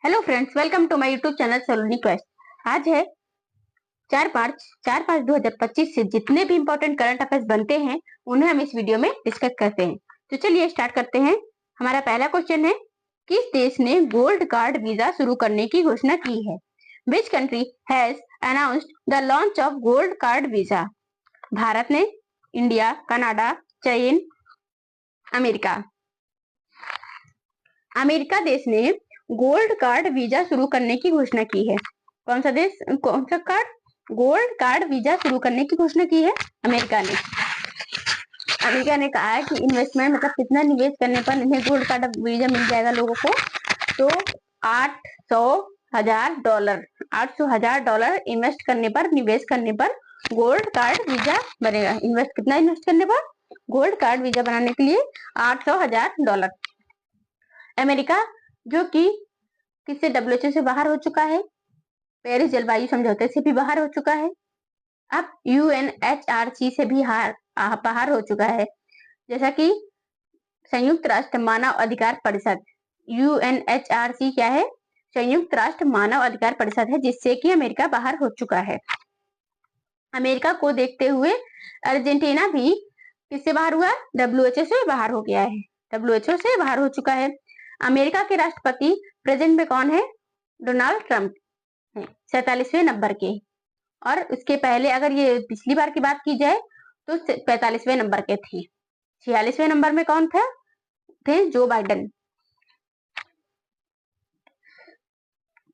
Hello friends, welcome to my YouTube channel Saloni quest. आज है 4/5/2025 से जितने भी इंपॉर्टेंट करंट अफेयर्स बनते हैं उन्हें हम इस वीडियो में डिस्कस करते हैं। तो चलिए स्टार्ट करते हैं। हमारा पहला क्वेश्चन है, किस देश ने गोल्ड कार्ड वीजा शुरू करने की घोषणा की है? Which country has announced the launch of gold card visa? Bharat ने, इंडिया, कनाडा, चीन, अमेरिका। अमेरिका देश ने गोल्ड कार्ड वीजा शुरू करने की घोषणा की है। कौन सा देश, कौन सा कार्ड गोल्ड कार्ड वीजा शुरू करने की घोषणा की है? अमेरिका ने। अमेरिका ने कहा है कि इन्वेस्टमेंट मतलब कितना निवेश करने पर इन्हें गोल्ड कार्ड वीजा मिल जाएगा लोगों को, तो $800,000 इन्वेस्ट करने पर, निवेश करने पर गोल्ड कार्ड वीजा बनेगा। कितना इन्वेस्ट करने पर गोल्ड कार्ड वीजा बनाने के लिए? $800,000। अमेरिका जो कि किससे, डब्ल्यूएचओ से बाहर हो चुका है, पेरिस जलवायु समझौते से भी बाहर हो चुका है, अब यूएनएचआरसी से भी बाहर हो चुका है, जैसा कि संयुक्त राष्ट्र मानव अधिकार परिषद। यूएनएचआरसी क्या है? संयुक्त राष्ट्र मानव अधिकार परिषद है, जिससे कि अमेरिका बाहर हो चुका है। अमेरिका को देखते हुए अर्जेंटीना भी किससे बाहर हुआ? डब्ल्यूएचओ से बाहर हो गया है, डब्ल्यूएचओ से बाहर हो चुका है। अमेरिका के राष्ट्रपति प्रेजेंट में कौन है? डोनाल्ड ट्रंप है, 47वें नंबर के। और उसके पहले अगर ये पिछली बार की बात की जाए तो 45वें नंबर के थे। 46वें नंबर में कौन थे? Joe Biden.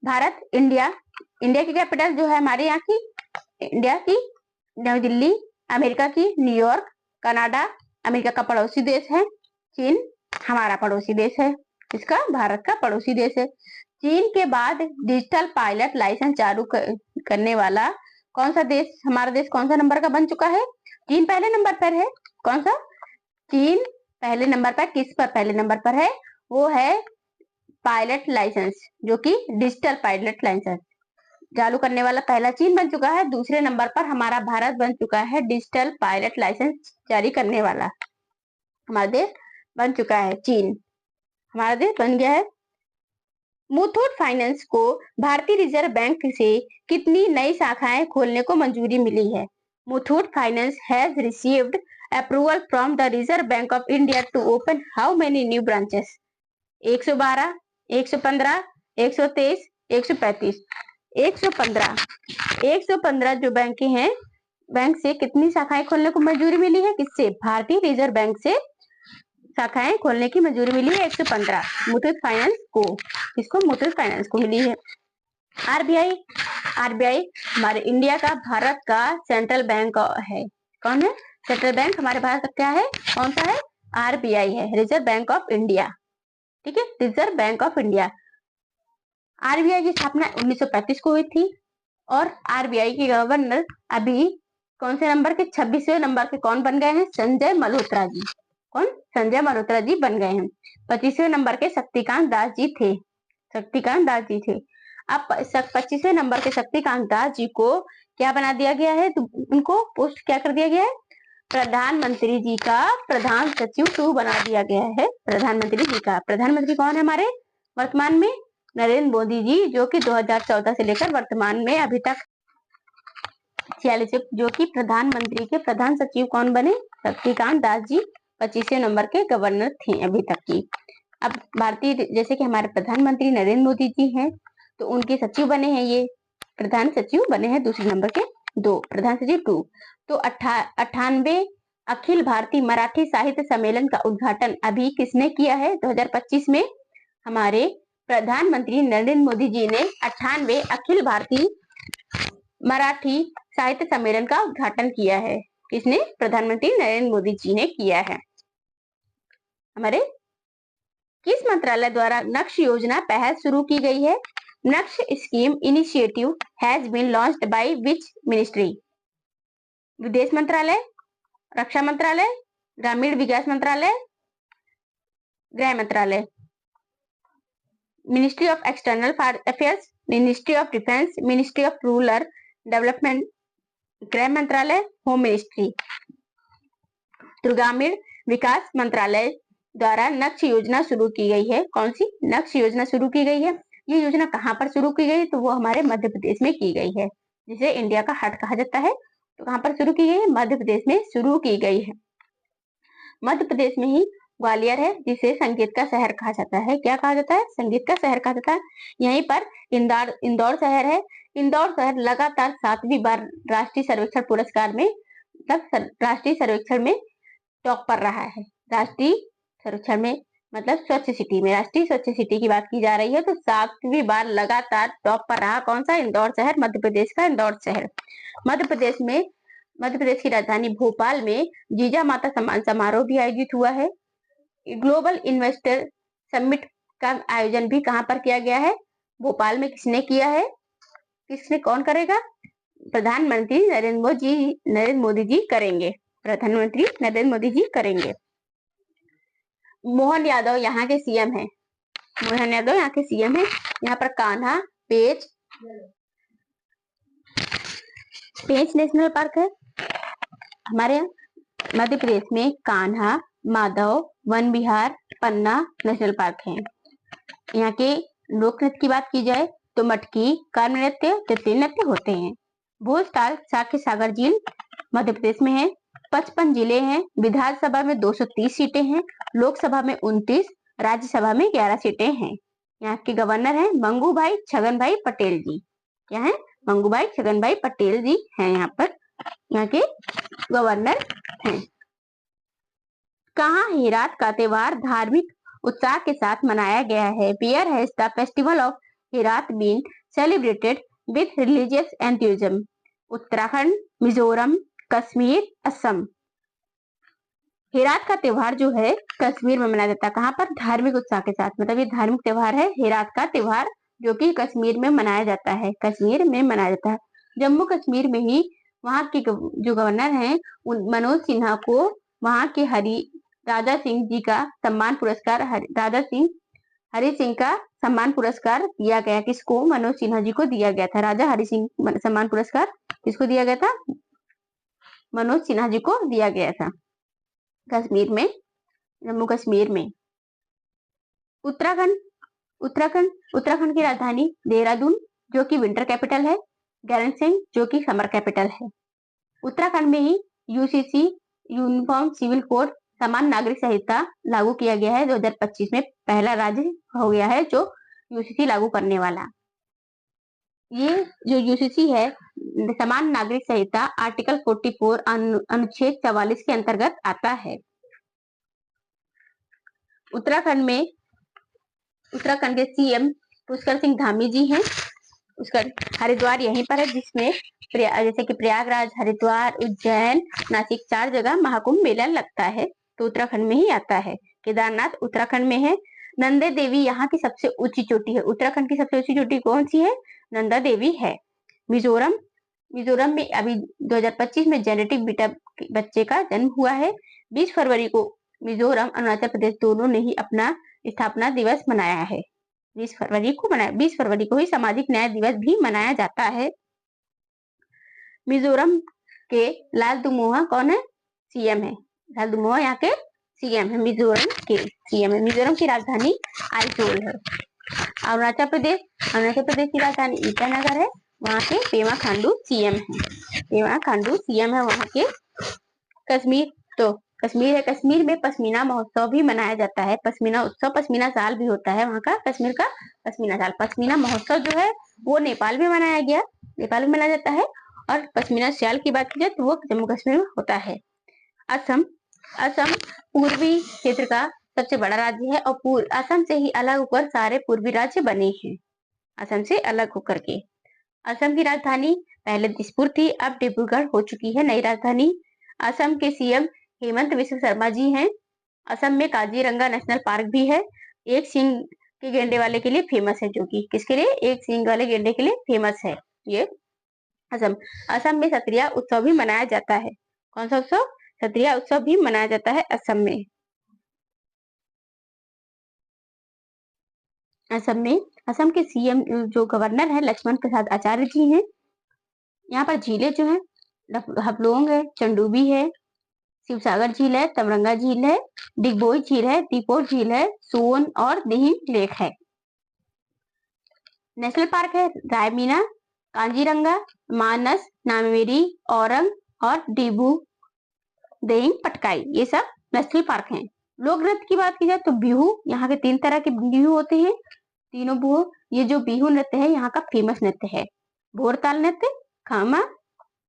भारत, इंडिया की कैपिटल जो है हमारे यहाँ की, इंडिया की नई दिल्ली, अमेरिका की न्यूयॉर्क, कनाडा अमेरिका का पड़ोसी देश है, चीन हमारा पड़ोसी देश है, इसका भारत का पड़ोसी देश है। चीन के बाद डिजिटल पायलट लाइसेंस चालू करने वाला कौन सा देश, हमारा देश कौन सा नंबर का बन चुका है? चीन पहले नंबर पर है। कौन सा? चीन पहले नंबर पर। किस पर पहले नंबर पर है? वो है पायलट लाइसेंस, जो कि डिजिटल पायलट लाइसेंस चालू करने वाला पहला चीन बन चुका है। दूसरे नंबर पर हमारा भारत बन चुका है, डिजिटल पायलट लाइसेंस जारी करने वाला हमारा देश बन चुका है चीन, हमारा देश बन गया है। मुथूट फाइनेंस को भारतीय रिजर्व बैंक से कितनी नई शाखाएं खोलने को मंजूरी मिली है? Muthoot finance has received approval from the Reserve Bank of India to open how many new branches? 112, 115, 123, 135। 115 जो बैंक हैं, बैंक से कितनी शाखाएं खोलने को मंजूरी मिली है? किससे? भारतीय रिजर्व बैंक से शाखाएं खोलने की मंजूरी मिली है 115 मुथूट फाइनेंस को। किसको? मुथूट फाइनेंस को मिली है। आरबीआई हमारे इंडिया का, भारत का सेंट्रल बैंक है। कौन है? सेंट्रल बैंक हमारे भारत का क्या है? कौन सा है? आरबीआई है, रिजर्व बैंक ऑफ इंडिया। ठीक है, reserve Bank of India. RBI की स्थापना 1935 को हुई थी और आरबीआई के गवर्नर अभी कौन से नंबर के? 26वें नंबर के कौन बन गए हैं? संजय मल्होत्रा जी। कौन? संजय मल्होत्रा जी बन गए हैं। 25वें नंबर के शक्तिकांत दास जी थे, शक्तिकांत दास जी थे। अब 25वें नंबर के शक्तिकांत दास जी को क्या बना दिया गया है? तो उनको पोस्ट क्या कर दिया गया है? प्रधानमंत्री जी का प्रधान सचिव 2 बना दिया गया है, प्रधानमंत्री जी का। प्रधानमंत्री कौन है हमारे वर्तमान में? नरेंद्र मोदी जी, जो कि 2014 से लेकर वर्तमान में अभी तक 46, जो कि प्रधानमंत्री के प्रधान सचिव कौन बने? शक्तिकांत दास जी 25वें नंबर के गवर्नर थे अभी तक की। अब भारतीय, जैसे कि हमारे प्रधानमंत्री नरेंद्र मोदी जी हैं, तो उनके सचिव बने हैं, ये प्रधान सचिव बने हैं दूसरे नंबर के 2, प्रधान सचिव 2। तो 98वें अखिल भारतीय मराठी साहित्य सम्मेलन का उद्घाटन अभी किसने किया है? 2025 में हमारे प्रधानमंत्री नरेंद्र मोदी जी ने 98वें अखिल भारतीय मराठी साहित्य सम्मेलन का उद्घाटन किया है। किसने? प्रधानमंत्री नरेंद्र मोदी जी ने किया है। हमारे किस मंत्रालय द्वारा नक्श योजना पहल शुरू की गई है? Naksh scheme initiative has been launched by which ministry? विदेश मंत्रालय, रक्षा मंत्रालय, ग्रामीण विकास मंत्रालय, गृह मंत्रालय। Ministry of external affairs, ministry of defence, ministry of rural development, गृह मंत्रालय, होम मिनिस्ट्री। ग्रामीण विकास मंत्रालय द्वारा नक्श योजना शुरू की गई है। कौन सी नक्श योजना शुरू की गई है? ये योजना कहाँ पर शुरू की गई? तो वो हमारे मध्य प्रदेश में की गई है, जिसे इंडिया का हार्ट कहा जाता है। तो कहाँ पर शुरू की गई है? मध्य प्रदेश में शुरू की गई है। मध्य प्रदेश में ही ग्वालियर है, जिसे संगीत का शहर कहा जाता है। क्या कहा जाता है? संगीत का शहर कहा जाता है। यहीं पर इंदौर शहर है। इंदौर शहर लगातार 7वीं बार राष्ट्रीय सर्वेक्षण पुरस्कार में, मतलब राष्ट्रीय सर्वेक्षण में टॉप पर रहा है। राष्ट्रीय सर्वेक्षण में मतलब स्वच्छ सिटी में, राष्ट्रीय स्वच्छ सिटी की बात की जा रही है, तो 7वीं बार लगातार टॉप पर रहा। कौन सा? इंदौर शहर, मध्य प्रदेश का इंदौर शहर। मध्य प्रदेश की राजधानी भोपाल में जीजा माता सम्मान समारोह भी आयोजित हुआ है। ग्लोबल इन्वेस्टर समिट का आयोजन भी कहाँ पर किया गया है? भोपाल में। किसने किया है? कौन करेगा? प्रधानमंत्री नरेंद्र मोदी जी करेंगे। प्रधानमंत्री नरेंद्र मोदी जी करेंगे। मोहन यादव यहाँ के सीएम है। मोहन यादव यहाँ के सीएम है। यहाँ पर कान्हा, पेंच नेशनल पार्क है। हमारे मध्य प्रदेश में कान्हा, माधव, वन विहार, पन्ना नेशनल पार्क है। यहाँ के लोक नृत्य की बात की जाए तो मटकी, कर्म नृत्य, तृतीय नृत्य होते हैं। भोजताल साख्य सागर झील मध्य प्रदेश में है। 55 जिले हैं। विधानसभा में 230 सीटें हैं। लोकसभा में 29, राज्यसभा में 11 सीटें हैं। यहाँ के गवर्नर हैं मंगू भाई छगन भाई पटेल जी। क्या है? मंगू भाई छगन भाई पटेल जी हैं यहाँ पर, यहाँ के गवर्नर हैं। कहाँ हेरात का त्योहार धार्मिक उत्साह के साथ मनाया गया है? Where has the festival of Herath been celebrated with religious enthusiasm? Uttarakhand, Mizoram, Kashmir, Assam. Herath का त्योहार जो है कश्मीर में मनाया जाता है। कहाँ पर? धार्मिक उत्साह के साथ, मतलब ये धार्मिक त्योहार है हेरात का त्योहार, जो कि कश्मीर में मनाया जाता है। कश्मीर में मनाया जाता है। जम्मू कश्मीर में ही वहाँ के जो गवर्नर हैं मनोज सिन्हा को वहाँ के राजा सिंह जी का सम्मान पुरस्कार, हरि सिंह का सम्मान पुरस्कार दिया गया। किसको? मनोज सिन्हा जी को दिया गया था। राजा हरि सिंह सम्मान पुरस्कार किसको दिया गया था? मनोज सिन्हा जी को दिया गया था। कश्मीर में, जम्मू कश्मीर में। उत्तराखंड की राजधानी देहरादून, जो कि विंटर कैपिटल है। गैरनसिंह, जो कि समर कैपिटल है। उत्तराखंड में ही यूसीसी यूनिफॉर्म सिविल कोड समान नागरिक संहिता लागू किया गया है। 2025 में पहला राज्य हो गया है जो यूसीसी लागू करने वाला। ये जो यूसीसी है समान नागरिक संहिता आर्टिकल 44 अनुच्छेद 44 के अंतर्गत आता है। उत्तराखंड के सीएम पुष्कर सिंह धामी जी हैं। उसका हरिद्वार यहीं पर है, जिसमें जैसे कि प्रयागराज, हरिद्वार, उज्जैन, नासिक 4 जगह महाकुंभ मेला लगता है, तो उत्तराखंड में ही आता है। केदारनाथ उत्तराखंड में है। नंदा देवी यहाँ की सबसे ऊंची चोटी है। उत्तराखंड की सबसे ऊंची चोटी कौन सी है? नंदा देवी है। मिजोरम में अभी 2025 में जेनेटिक बीटा बच्चे का जन्म हुआ है। 20 फरवरी को मिजोरम अरुणाचल प्रदेश दोनों ने ही अपना स्थापना दिवस मनाया है। 20 फरवरी को ही सामाजिक न्याय दिवस भी मनाया जाता है। मिजोरम के लालदुमोहा कौन है? सीएम है। लालदुमोहा यहाँ के सीएम है। मिजोरम के सीएम है। मिजोरम की राजधानी आइजोल है। अरुणाचल प्रदेश की राजधानी ईटानगर है। वहाँ के पेमा खांडू सीएम है वहाँ के। कश्मीर है। कश्मीर में पश्मीना महोत्सव भी मनाया जाता है। पश्मीना उत्सव, पश्मीना साल भी होता है वहाँ का। कश्मीर का पश्मीना साल, पश्मीना महोत्सव जो है वो नेपाल में मनाया जाता है। और पश्मीना साल की बात की जाए तो वो जम्मू कश्मीर में होता है। असम पूर्वी क्षेत्र का सबसे बड़ा राज्य है और असम से ही अलग होकर सारे पूर्वी राज्य बने हैं। असम से अलग होकर के। असम की राजधानी पहले दिसपुर थी, अब डिब्रूगढ़ हो चुकी है नई राजधानी। असम के सीएम हेमंत बिस्व शर्मा जी हैं। असम में काजीरंगा नेशनल पार्क भी है। एक सींग के गेंडे वाले के लिए फेमस है, जो कि किसके लिए? एक सींग वाले गेंडे के लिए फेमस है ये असम में सत्रिया उत्सव भी मनाया जाता है। कौन सा उत्सव? सत्रिया उत्सव भी मनाया जाता है असम में। असम के सीएम जो गवर्नर है लक्ष्मण प्रसाद आचार्य जी हैं। यहाँ पर झीलें जो है हफलोंग है, चंडूबी है, शिवसागर झील है, तमरंगा झील है, डिगबोई झील है, दीपोर झील है, सोन और दिहिंग लेक है। नेशनल पार्क है रायमीना, कांजीरंगा, मानस, नामेरी, औरंग और डिब्रू देइंग पटकाई, ये सब नेशनल पार्क हैं। लोक नृत्य की बात की जाए तो बिहू, यहाँ के 3 तरह के बिहू होते हैं, तीनों बिहू। ये जो बिहू नृत्य है यहाँ का फेमस नृत्य है। भोरताल नृत्य, खामा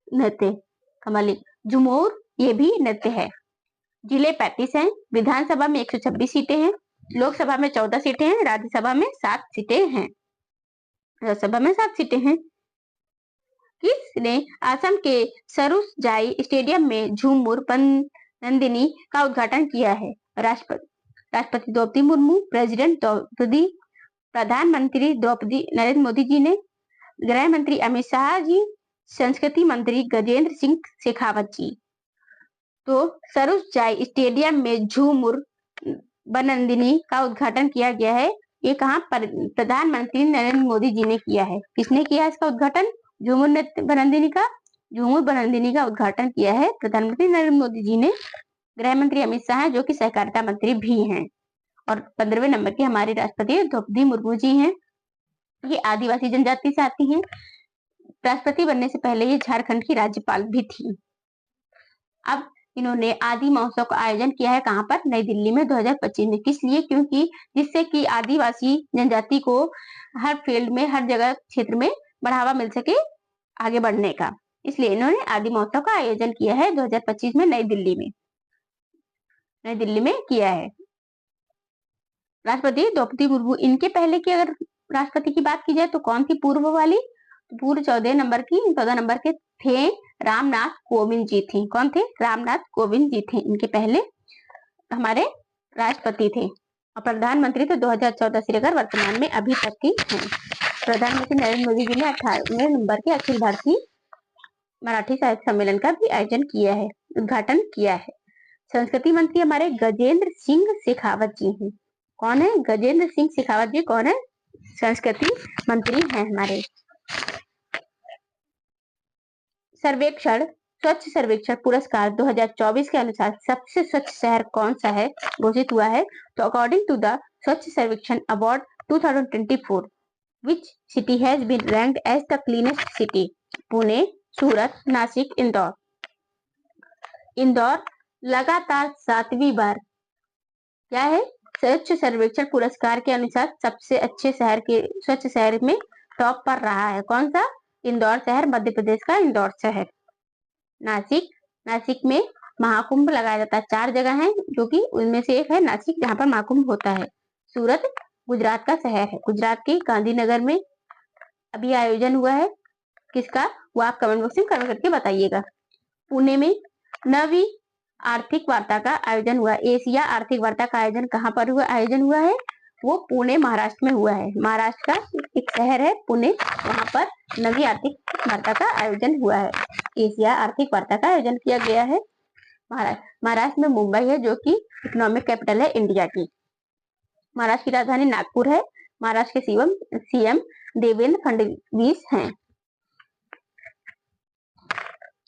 नृत्य, कमली, झुमोर, ये भी नृत्य है। जिले 35 हैं, विधानसभा में 126 सीटें हैं, लोकसभा में 14 सीटें हैं, राज्यसभा में 7 सीटें हैं। राज्यसभा में 7 सीटें हैं। किसने असम के सरुसजाई स्टेडियम में झूमुर नंदिनी का उद्घाटन किया है? राष्ट्रपति द्रौपदी मुर्मू, प्रेसिडेंट द्रौपदी, प्रधानमंत्री द्रौपदी नरेंद्र मोदी जी ने, गृह मंत्री अमित शाह जी, संस्कृति मंत्री गजेंद्र सिंह शेखावत जी। तो सरुसजाई स्टेडियम में झूमुर बनंदिनी का उद्घाटन किया गया है। ये कहाँ पर? प्रधानमंत्री नरेंद्र मोदी जी ने किया है। किसने किया इसका उद्घाटन? झूमुर बनंदिनी का उद्घाटन किया है प्रधानमंत्री नरेंद्र मोदी जी ने। गृह मंत्री अमित शाह जो कि सहकारिता मंत्री भी हैं। और 15वें नंबर के हमारे राष्ट्रपति द्रौपदी मुर्मू जी हैं। ये आदिवासी जनजाति से आती हैं। राष्ट्रपति बनने से पहले ये झारखंड की राज्यपाल भी थी। अब इन्होंने आदि महोत्सव का आयोजन किया है कहाँ पर? नई दिल्ली में 2025 में। किस लिए? क्योंकि जिससे कि आदिवासी जनजाति को हर फील्ड में, हर जगह क्षेत्र में बढ़ावा मिल सके आगे बढ़ने का, इसलिए इन्होंने आदि महोत्सव का आयोजन किया है 2025 में नई दिल्ली में किया है। राष्ट्रपति द्रौपदी मुर्मू, इनके पहले की अगर राष्ट्रपति की बात की जाए तो कौन थी पूर्व वाली? पूर्व 14 नंबर के थे रामनाथ कोविंद जी थी। कौन थे? रामनाथ कोविंद जी थे इनके पहले हमारे राष्ट्रपति थे। और प्रधानमंत्री तो 2014 से लेकर वर्तमान में अभी तक की हैं। प्रधानमंत्री नरेंद्र मोदी जी ने 18वें नंबर के अखिल भारतीय मराठी साहित्य सम्मेलन का भी आयोजन किया है, उद्घाटन किया है। संस्कृति मंत्री हमारे गजेंद्र सिंह शेखावत जी हैं। कौन है? गजेंद्र सिंह शेखावत जी कौन है? संस्कृति मंत्री हैं हमारे। स्वच्छ सर्वेक्षण पुरस्कार 2024 के अनुसार सबसे स्वच्छ शहर कौन सा है घोषित हुआ है? तो अकॉर्डिंग टू द स्वच्छ सर्वेक्षण award 2024 which city has been ranked as the cleanest city? Pune, Surat, Nashik, Indore. Indore लगातार 7वीं बार क्या है? स्वच्छ सर्वेक्षण पुरस्कार के अनुसार सबसे अच्छे शहर के स्वच्छ शहर में टॉप पर रहा है। कौन सा? इंदौर शहर, मध्य प्रदेश का इंदौर शहर। नासिक में महाकुंभ लगाया जाता है। 4 जगह हैं जो कि उनमें से एक है नासिक जहाँ पर महाकुंभ होता है। सूरत गुजरात का शहर है। गुजरात के गांधीनगर में अभी आयोजन हुआ है किसका? वो आप कमेंट बॉक्स में कमेंट करके बताइएगा। पुणे में 9वीं आर्थिक वार्ता का आयोजन हुआ। एशिया आर्थिक वार्ता का आयोजन कहाँ पर आयोजन हुआ है? वो पुणे महाराष्ट्र में हुआ है। महाराष्ट्र का एक शहर है पुणे, वहां पर 9वीं आर्थिक वार्ता का आयोजन हुआ है। एशिया आर्थिक वार्ता का आयोजन किया गया है महाराष्ट्र में। मुंबई है जो कि इकोनॉमिक कैपिटल है इंडिया की। महाराष्ट्र की राजधानी नागपुर है। महाराष्ट्र के सीएम देवेंद्र फडणवीस हैं।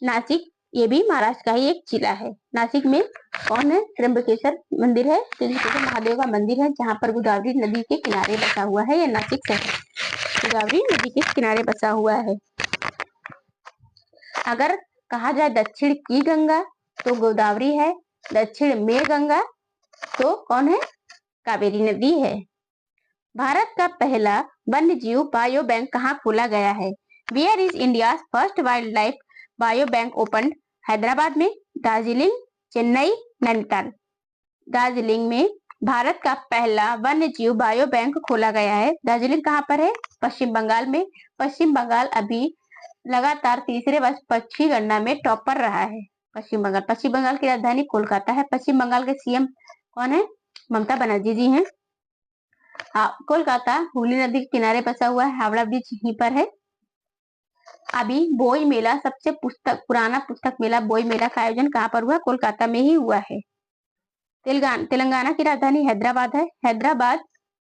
नासिक ये भी महाराष्ट्र का ही एक जिला है। नासिक में कौन है? त्र्यंबकेश्वर मंदिर है, त्र्यंबकेश्वर महादेव का मंदिर है जहाँ पर गोदावरी नदी के किनारे बसा हुआ है। ये नासिक शहर गोदावरी नदी के किनारे बसा हुआ है। अगर कहा जाए दक्षिण की गंगा तो गोदावरी है, दक्षिण में गंगा तो कौन है? कावेरी नदी है। भारत का पहला वन्य जीव बायो बैंक कहाँ खोला गया है? Where is India first wildlife bio bank open? Hyderabad में, दार्जिलिंग, चेन्नई, नैनीताल। दार्जिलिंग में भारत का पहला वन्य जीव बायो बैंक खोला गया है। दार्जिलिंग कहाँ पर है? पश्चिम बंगाल में। पश्चिम बंगाल अभी लगातार तीसरे वर्ष पक्षी गणना में टॉप पर रहा है। पश्चिम बंगाल की राजधानी कोलकाता है। पश्चिम बंगाल के सीएम कौन है? ममता बनर्जी जी हैं। कोलकाता हुगली नदी के किनारे बसा हुआ है। हावड़ा ब्रिज यहीं पर है। अभी बोई मेला सबसे पुराना पुस्तक मेला बोई मेला का आयोजन कहाँ पर हुआ? कोलकाता में ही हुआ है। तेलंगाना की राजधानी हैदराबाद है। हैदराबाद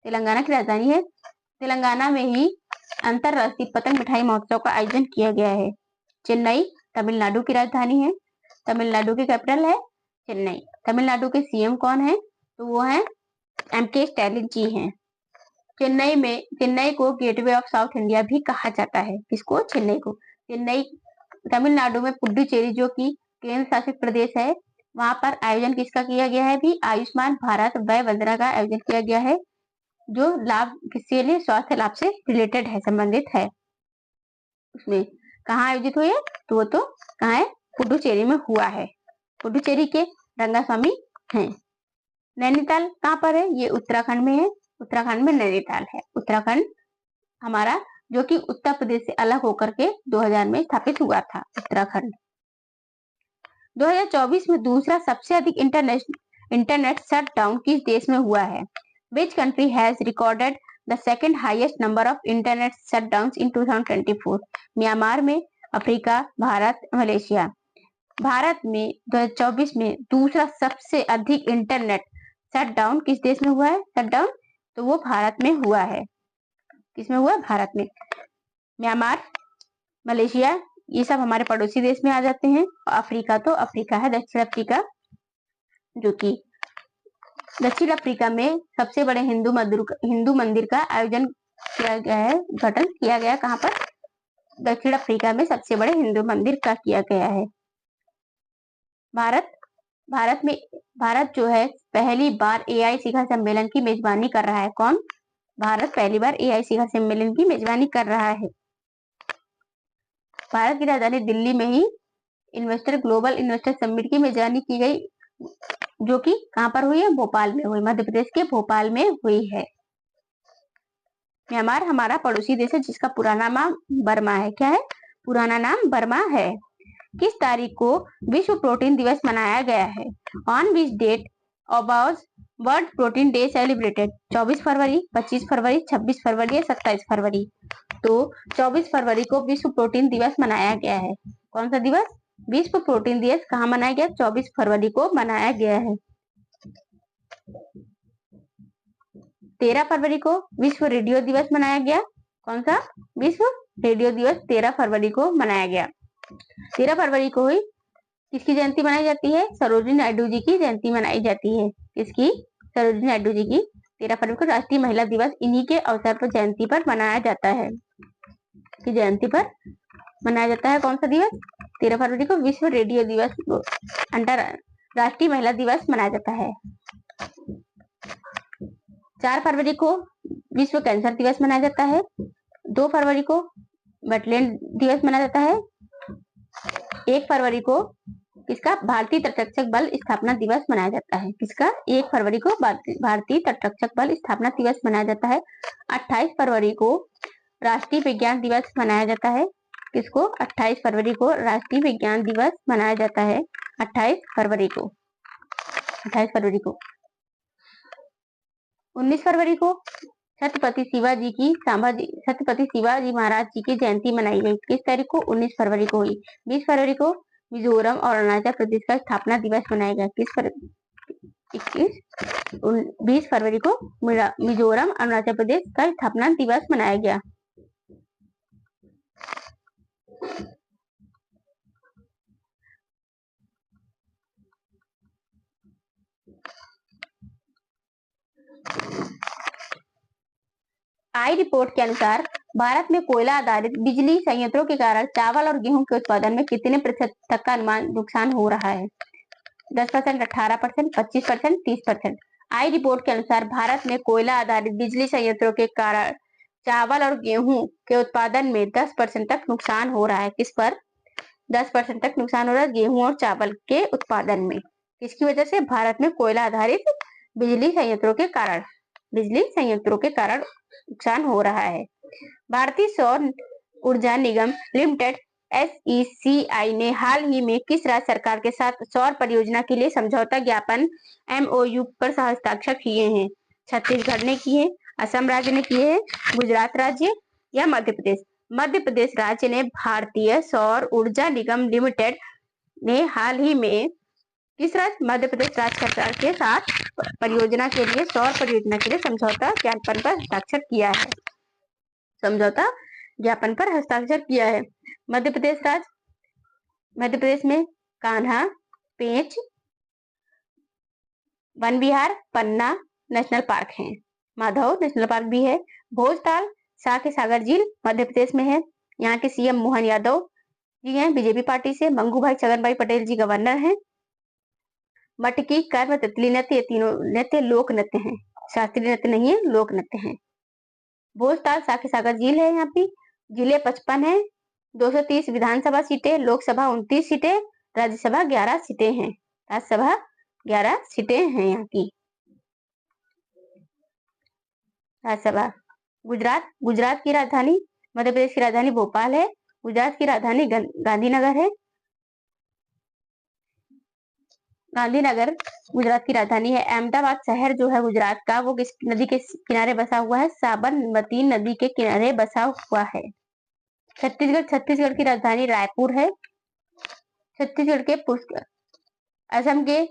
तेलंगाना की राजधानी है। तेलंगाना में ही अंतरराष्ट्रीय पतंग मिठाई महोत्सव का आयोजन किया गया है। चेन्नई तमिलनाडु की राजधानी है। तमिलनाडु की कैपिटल है चेन्नई। तमिलनाडु के सीएम कौन है? तो वो है एमके स्टैलिन जी हैं। चेन्नई को गेटवे ऑफ साउथ इंडिया भी कहा जाता है। किसको? चेन्नई को। चेन्नई तमिलनाडु में पुडुचेरी जो कि केंद्र शासित प्रदेश है, वहां पर आयोजन किसका किया गया है? भी आयुष्मान भारत वय वंदना का आयोजन किया गया है, जो लाभ किसके लिए? स्वास्थ्य लाभ से रिलेटेड है, संबंधित है। उसमें कहाँ आयोजित हुई है? तो वो तो कहाँ है? पुडुचेरी में हुआ है। पुडुचेरी के रंगास्वामी हैं। नैनीताल कहाँ पर है? ये उत्तराखंड में है। उत्तराखंड में नैनीताल है। उत्तराखंड हमारा जो कि उत्तर प्रदेश से अलग होकर के 2000 में स्थापित हुआ था। उत्तराखंड 2024 में दूसरा सबसे अधिक इंटरनेट शटडाउन किस देश में हुआ है? Which country has recorded the second highest number of internet shutdowns in 2024? Myanmar में, अफ्रीका, भारत, मलेशिया। भारत में 2024 में दूसरा सबसे अधिक इंटरनेट शटडाउन किस देश में हुआ है? शटडाउन तो वो भारत में हुआ है। किसमें हुआ? भारत में। म्यांमार, मलेशिया ये सब हमारे पड़ोसी देश में आ जाते हैं। अफ्रीका तो अफ्रीका है, दक्षिण अफ्रीका, जो कि दक्षिण अफ्रीका में सबसे बड़े हिंदू मंदिर का आयोजन किया गया है, उद्घाटन किया गया। कहाँ पर? दक्षिण अफ्रीका में सबसे बड़े हिंदू मंदिर का किया गया है। भारत जो है पहली बार एआई शिखर सम्मेलन की मेजबानी कर रहा है। कौन? भारत पहली बार एआई शिखर सम्मेलन की मेजबानी कर रहा है। भारत की राजधानी दिल्ली में ही ग्लोबल इन्वेस्टर समिट की मेजबानी की गई, जो कि कहां पर हुई है? भोपाल में हुई, मध्य प्रदेश के भोपाल में हुई है। म्यांमार हमारा पड़ोसी देश है, जिसका पुराना नाम बर्मा है। क्या है? पुराना नाम बर्मा है। किस तारीख को विश्व प्रोटीन दिवस मनाया गया है? On which date was world protein day celebrated? 24 फरवरी, 25 फरवरी, 26 फरवरी या 27 फरवरी? तो 24 फरवरी को विश्व प्रोटीन दिवस मनाया गया है। कौन सा दिवस? विश्व प्रोटीन दिवस कहाँ मनाया गया? 24 फरवरी को मनाया गया है। 13 फरवरी को विश्व रेडियो दिवस मनाया गया। कौन सा? विश्व रेडियो दिवस 13 फरवरी को मनाया गया। 13 फरवरी को हुई किसकी जयंती मनाई जाती है? सरोजिनी नायडू जी की जयंती मनाई जाती है। किसकी? सरोजिनी नायडू जी की 13 फरवरी को राष्ट्रीय महिला दिवस इन्हीं के अवसर पर जयंती पर मनाया जाता है। की जयंती पर मनाया जाता है कौन सा दिवस? 13 फरवरी को विश्व रेडियो दिवस राष्ट्रीय महिला दिवस मनाया जाता है। 4 फरवरी को विश्व कैंसर दिवस मनाया जाता है। 2 फरवरी को वेटलैंड दिवस मनाया जाता है। 1 फरवरी को किसका? भारतीय तटरक्षक बल स्थापना दिवस मनाया जाता है। किसका? 1 फरवरी को भारतीय तटरक्षक बल स्थापना दिवस मनाया जाता है। 28 फरवरी को राष्ट्रीय विज्ञान दिवस मनाया जाता है। किसको? 28 फरवरी को राष्ट्रीय विज्ञान दिवस मनाया जाता है। 28 फरवरी को 19 फरवरी को छत्रपति शिवाजी महाराज जी की जयंती मनाई गई। किस तारीख को? 19 फरवरी को हुई। 20 फरवरी को मिजोरम और अरुणाचल प्रदेश का स्थापना दिवस मनाया गया। 20 फरवरी को मिजोरम अरुणाचल प्रदेश का स्थापना दिवस मनाया गया। आई रिपोर्ट के अनुसार भारत में कोयला आधारित बिजली संयंत्रों के कारण चावल और गेहूं के उत्पादन में कितने प्रतिशत तक का नुकसान हो रहा है? 10%, 18%, 25%, 30%। आई रिपोर्ट के अनुसार भारत में कोयला आधारित बिजली संयंत्रों के कारण चावल और गेहूं के उत्पादन में 10% तक नुकसान हो रहा है। किस पर? 10% तक नुकसान हो रहा है गेहूं और चावल के उत्पादन में। किसकी वजह से? भारत में कोयला आधारित बिजली संयंत्रों के कारण नुकसान हो रहा है। भारतीय सौर ऊर्जा निगम लिमिटेड SECI ने हाल ही में किस राज्य सरकार के साथ सौर परियोजना के लिए समझौता ज्ञापन MOU पर हस्ताक्षर किए हैं? छत्तीसगढ़ ने किए, असम राज्य ने किए हैं, गुजरात राज्य या मध्य प्रदेश? मध्य प्रदेश राज्य ने भारतीय सौर ऊर्जा निगम लिमिटेड ने हाल ही में किस राज्य? मध्य प्रदेश राज्य सरकार के साथ सौर परियोजना के लिए समझौता ज्ञापन पर हस्ताक्षर किया है। समझौता ज्ञापन पर हस्ताक्षर किया है। मध्य प्रदेश में कान्हा, पेंच, वन विहार, पन्ना नेशनल पार्क हैं। माधव नेशनल पार्क भी है। भोजताल साके सागर झील मध्य प्रदेश में है। यहाँ के सीएम मोहन यादव जी हैं बीजेपी पार्टी से। मंगू भाई छगन भाई पटेल जी गवर्नर हैं। मटकी, कर्म, तितली नृत्य, ये तीनों नृत्य लोक नृत्य हैं, शास्त्रीय नृत्य नहीं है, लोक नृत्य हैं। भोजताल साके सागर झील है। यहाँ पे जिले 55 है। 230 विधानसभा सीटें, लोकसभा 29 सीटें, राज्यसभा 11 सीटें हैं। राज्यसभा 11 सीटें हैं यहाँ की राज्यसभा। गुजरात, गुजरात की राजधानी, मध्य प्रदेश की राजधानी भोपाल है। गुजरात की राजधानी गांधीनगर है। गांधीनगर गुजरात की राजधानी है। अहमदाबाद शहर जो है गुजरात का, वो किस नदी के किनारे बसा हुआ है? साबरमती नदी के किनारे बसा हुआ है। छत्तीसगढ़, छत्तीसगढ़ की राजधानी रायपुर है। छत्तीसगढ़ के पुष्कर। असम के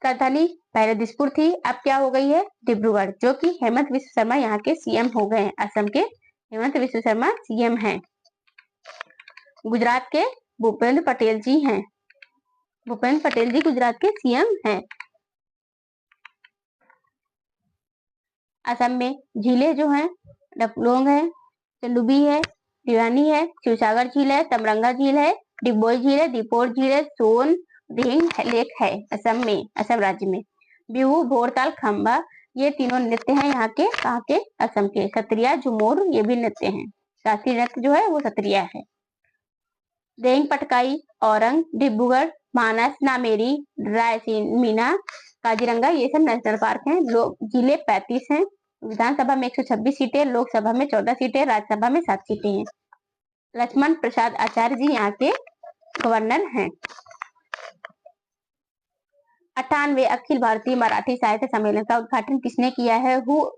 राजधानी पहले दिसपुर थी, अब क्या हो गई है? डिब्रूगढ़, जो कि हेमंत विश्व शर्मा यहाँ के सीएम हो गए हैं। असम के हेमंत विश्व शर्मा सीएम हैं। गुजरात के भूपेंद्र पटेल जी हैं। भूपेंद्र पटेल जी गुजरात के सीएम हैं। असम में झीलें जो हैं डफलोंग है, चंदुबी है, दीवानी है, शिवसागर झील है, तमरंगा झील है, डिबोई झील है, दीपोर झील है, सोन रिंग लेक है असम में, असम राज्य में। बिहू, भोरताल, खंबा, ये तीनों नृत्य हैं यहाँ के, कहाँ के? असम के। सत्रिया, झुमोर, ये भी नृत्य हैं। शास्त्रीय नृत्य जो है वो सत्रिया है। देंग पटकाई, औरंग, डिब्रूगढ़, मानस, नामेरी, रायसीना, काजीरंगा, ये सब नेशनल पार्क हैं। लोग जिले 35 हैं। विधानसभा में 126 सीटें, लोकसभा में 14 सीटें, राज्यसभा में 7 सीटें हैं। लक्ष्मण प्रसाद आचार्य जी यहाँ के गवर्नर हैं। 98वें अखिल भारतीय मराठी साहित्य सम्मेलन का उद्घाटन किसने किया है? Who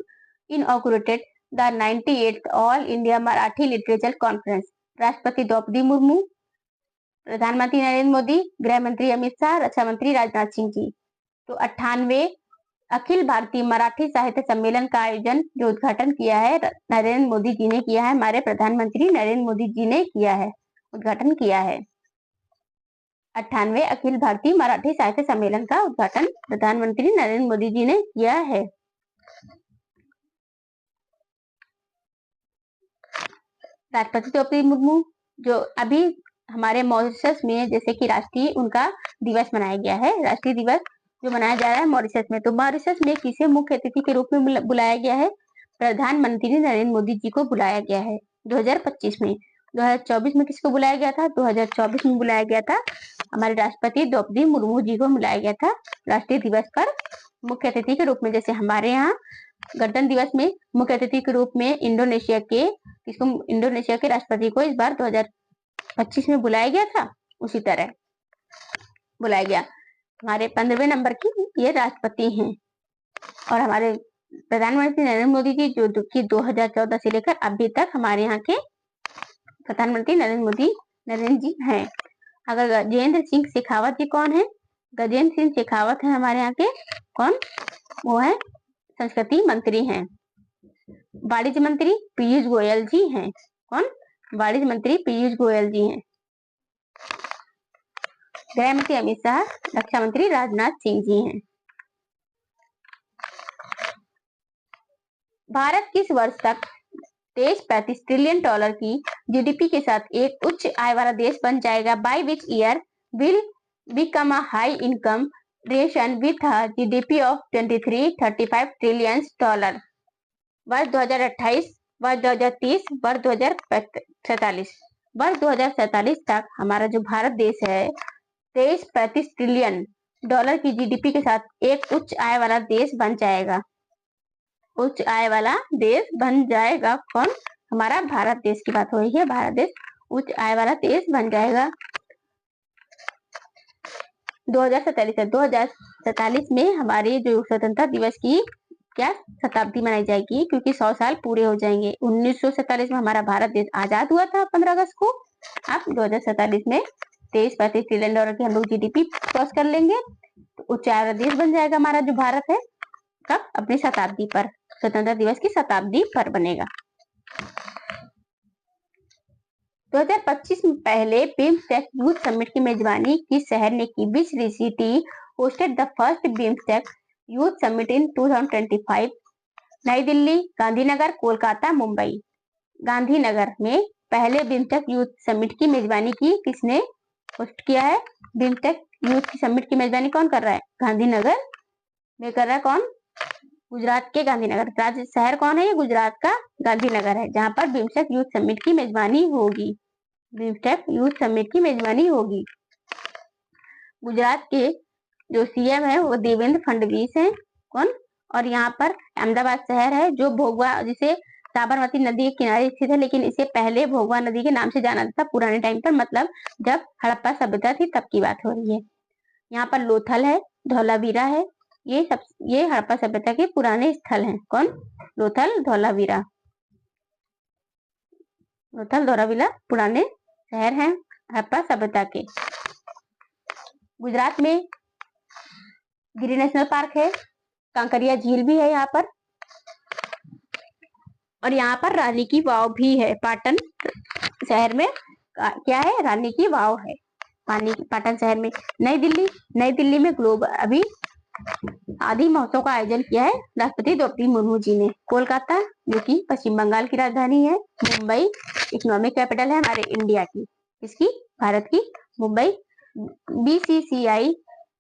inaugurated the 98th all India Marathi literature conference? राष्ट्रपति द्रौपदी मुर्मू, प्रधानमंत्री नरेंद्र मोदी, गृह मंत्री अमित शाह, रक्षा मंत्री राजनाथ सिंह जी। तो 98वें अखिल भारतीय मराठी साहित्य सम्मेलन का आयोजन, जो उद्घाटन किया है, नरेंद्र मोदी जी ने किया है। हमारे प्रधानमंत्री नरेंद्र मोदी जी ने किया है, उद्घाटन किया है। 98वें अखिल भारतीय मराठी साहित्य सम्मेलन का उद्घाटन प्रधानमंत्री नरेंद्र मोदी जी ने किया है। राष्ट्रपति द्रौपदी मुर्मू, जो अभी हमारे मॉरिशस में जैसे कि राष्ट्रीय उनका दिवस मनाया गया है, राष्ट्रीय दिवस जो मनाया जा रहा है मॉरिशस में, तो मॉरिशस में किसे मुख्य अतिथि के रूप में बुलाया गया है? प्रधानमंत्री नरेंद्र मोदी जी को बुलाया गया है 2025 में। 2024 में किसको बुलाया गया था? 2024 में बुलाया गया था हमारे राष्ट्रपति द्रौपदी मुर्मू जी को बुलाया गया था राष्ट्रीय दिवस पर मुख्य अतिथि के रूप में। जैसे हमारे यहाँ गणतंत्र दिवस में मुख्य अतिथि के रूप में इंडोनेशिया के राष्ट्रपति को इस बार 2025 में बुलाया गया था, उसी तरह बुलाया गया। हमारे 15वें नंबर की ये राष्ट्रपति हैं। और हमारे प्रधानमंत्री नरेंद्र मोदी जी जो कि 2014 से लेकर अभी तक हमारे यहाँ के प्रधानमंत्री नरेंद्र जी हैं। अगर गजेंद्र सिंह शेखावत जी कौन है? गजेंद्र सिंह शेखावत है हमारे यहाँ के कौन? वो है संस्कृति मंत्री हैं। वाणिज्य मंत्री पीयूष गोयल जी हैं। कौन? वाणिज्य मंत्री पीयूष गोयल जी हैं। गृह मंत्री अमित शाह, रक्षा मंत्री राजनाथ सिंह जी हैं। भारत किस वर्ष तक 23-35 ट्रिलियन डॉलर की जीडीपी के साथ एक उच्च आय वाला देश बन जाएगा? By which year will become a high income nation with a GDP of 23-35 trillion dollar? वर्ष 2028, वर्ष 2030, वर्ष 2047। वर्ष 2047 तक हमारा जो भारत देश है 23-35 ट्रिलियन डॉलर की जीडीपी के साथ एक उच्च आय वाला देश बन जाएगा। उच्च आय वाला देश बन जाएगा। कौन? हमारा भारत देश की बात हो रही है। भारत देश उच्च आय वाला देश बन जाएगा 2047 में। हमारे जो स्वतंत्रता दिवस की क्या शताब्दी मनाई जाएगी, क्योंकि 100 साल पूरे हो जाएंगे। 1947 में हमारा भारत देश आजाद हुआ था 15 अगस्त को। अब 2047 में 23-35 ट्रिलियन डॉलर की हम लोग जीडीपी क्रॉस कर लेंगे, तो उच्च आय वाला देश बन जाएगा हमारा जो भारत है। कब? अपनी शताब्दी पर, स्वतंत्रता दिवस की शताब्दी पर बनेगा। 2025 में पहले बिम्स्टेक यूथ समिट की मेजबानी किस शहर ने की? Which city hosted the first BIMSTEC youth summit in 2025? नई दिल्ली, गांधीनगर, कोलकाता, मुंबई। गांधीनगर में पहले बिम्स्टेक यूथ समिट की मेजबानी की किसने होस्ट किया है? बिम्स्टेक यूथ समिट की मेजबानी कौन कर रहा है? गांधीनगर में कर रहा है। कौन? गुजरात के गांधीनगर। राज्य शहर कौन है? ये गुजरात का गांधीनगर है, जहां पर बिम्स्टेक यूथ समिट की मेजबानी होगी। बिम्स्टेक यूथ समिट की मेजबानी होगी। गुजरात के जो सीएम है वो देवेंद्र फडणवीस है। कौन? और यहाँ पर अहमदाबाद शहर है जो भोगवा, जिसे साबरमती नदी के किनारे स्थित है, लेकिन इसे पहले भोगवा नदी के नाम से जाना जाता था पुराने टाइम पर, मतलब जब हड़प्पा सभ्यता थी तब की बात हो रही है। यहाँ पर लोथल है, धौलावीरा है, ये हड़प्पा सभ्यता के पुराने स्थल हैं। कौन? लोथल, धौलावीरा। लोथल, धौलावीरा पुराने शहर हैं हड़प्पा सभ्यता के। गुजरात में गिरी नेशनल पार्क है, कांकरिया झील भी है यहाँ पर, और यहाँ पर रानी की वाव भी है। पाटन शहर में क्या है? रानी की वाव है पाटन शहर में। नई दिल्ली में ग्लोबल अभी आदि महोत्सव का आयोजन किया है राष्ट्रपति द्रौपदी मुर्मू जी ने। कोलकाता जो कि पश्चिम बंगाल की राजधानी है। मुंबई इकोनॉमिक कैपिटल है हमारे इंडिया की, इसकी, भारत की। Mumbai BCCI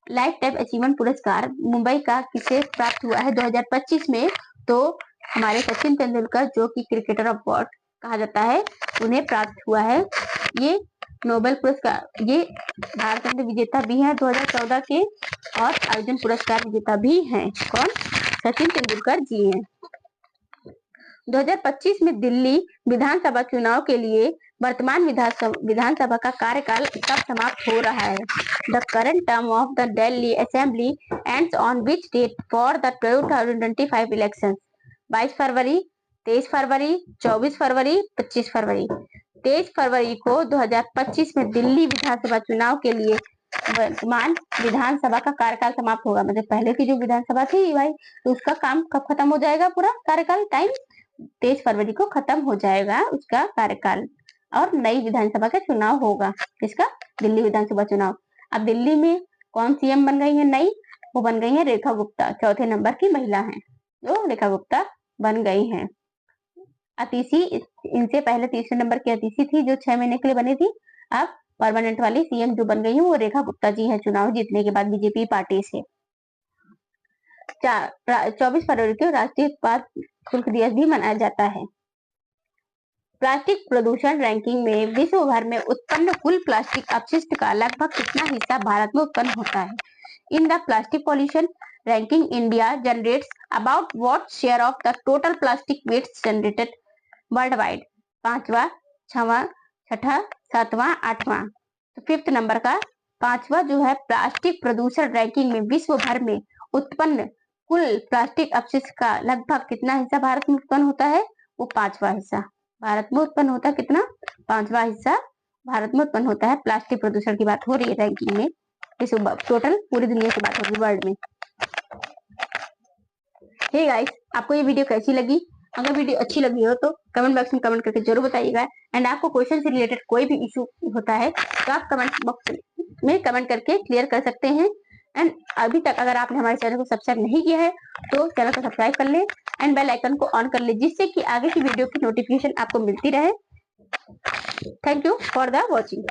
life time achievement पुरस्कार मुंबई का किसे प्राप्त हुआ है 2025 में? तो हमारे सचिन तेंदुलकर, जो कि क्रिकेटर ऑफ गॉड कहा जाता है, उन्हें प्राप्त हुआ है ये नोबेल पुरस्कार। ये भारत रत्न विजेता भी हैं 2014 के, और अर्जुन पुरस्कार विजेता भी हैं। कौन? सचिन तेंदुलकर जी हैं। 2025 में दिल्ली विधानसभा चुनाव के लिए वर्तमान विधानसभा का कार्यकाल कब समाप्त हो रहा है? The current term of the Delhi assembly ends on which date for the 2025 election? 22 फरवरी, 23 फरवरी, 24 फरवरी, 25 फरवरी। 23 फरवरी को 2025 में दिल्ली विधानसभा चुनाव के लिए वर्तमान विधानसभा का कार्यकाल समाप्त होगा। मतलब पहले की जो विधानसभा थी भाई, तो उसका काम कब खत्म हो जाएगा? पूरा कार्यकाल टाइम 23 फरवरी को खत्म हो जाएगा उसका कार्यकाल, और नई विधानसभा का चुनाव होगा। किसका? दिल्ली विधानसभा चुनाव। अब दिल्ली में कौन सीएम बन गई है नई? वो बन गई है रेखा गुप्ता, चौथे नंबर की महिला है जो रेखा गुप्ता बन गई हैं। अतिशी इनसे पहले तीसरे नंबर की अतिशी थी जो 6 महीने के लिए बनी थी। अब परमानेंट वाली सीएम जो बन गई है वो रेखा गुप्ता जी हैं, चुनाव जीतने के बाद बीजेपी पार्टी से। 24 फरवरी को राष्ट्रीय उत्पाद शुल्क दिवस भी मनाया जाता है। प्लास्टिक प्रदूषण रैंकिंग में विश्व भर में उत्पन्न कुल प्लास्टिक अपशिष्ट का लगभग कितना हिस्सा भारत में उत्पन्न होता है? In the plastic pollution ranking India generates about what share of the total plastic waste generated worldwide? 5वां, 6वां, 6ठा, 7वां, 8वां। तो 5th नंबर का 5वां जो है प्लास्टिक प्रदूषण रैंकिंग में विश्व भर में उत्पन्न कुल प्लास्टिक अपशिष्ट का लगभग कितना हिस्सा भारत में उत्पन्न होता है? वो 5वां हिस्सा भारत में उत्पन्न होता है। कितना? 5वां हिस्सा भारत में उत्पन्न होता है। प्लास्टिक प्रदूषण की बात हो रही है रैंकिंग में, टोटल पूरी दुनिया की बात हो रही है, वर्ल्ड में। हे गाइस, आपको ये वीडियो कैसी लगी? अगर वीडियो अच्छी लगी हो तो कमेंट बॉक्स में कमेंट करके जरूर बताइएगा। एंड आपको क्वेश्चन से रिलेटेड कोई भी इशू होता है तो आप कमेंट बॉक्स में कमेंट करके क्लियर कर सकते हैं। एंड अभी तक अगर आपने हमारे चैनल को सब्सक्राइब नहीं किया है तो चैनल को सब्सक्राइब कर ले एंड बेल आइकन को ऑन कर ले, जिससे कि आगे की वीडियो की नोटिफिकेशन आपको मिलती रहे। Thank you for the watching.